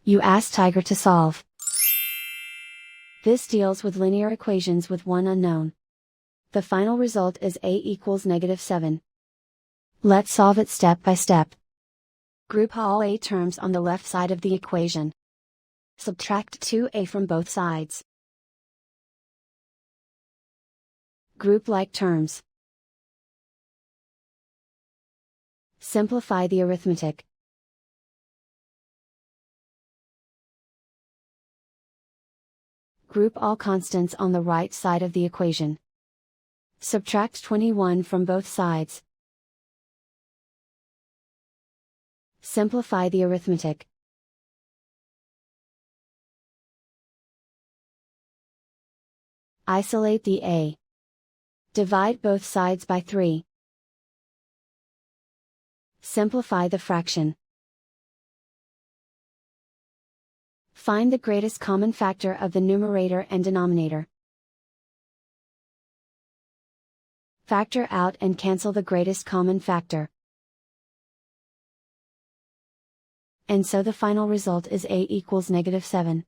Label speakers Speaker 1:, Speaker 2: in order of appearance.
Speaker 1: You ask Tiger to solve. This deals with linear equations with one unknown. The final result is a equals -7. Let's solve it step by step. Group all a terms on the left side of the equation. Subtract 2a from both sides. Group like terms. Simplify the arithmetic. Group all constants on the right side of the equation. Subtract 21 from both sides. Simplify the arithmetic. Isolate the a. Divide both sides by 3. Simplify the fraction. Find the greatest common factor of the numerator and denominator. Factor out and cancel the greatest common factor. And so the final result is a equals -7.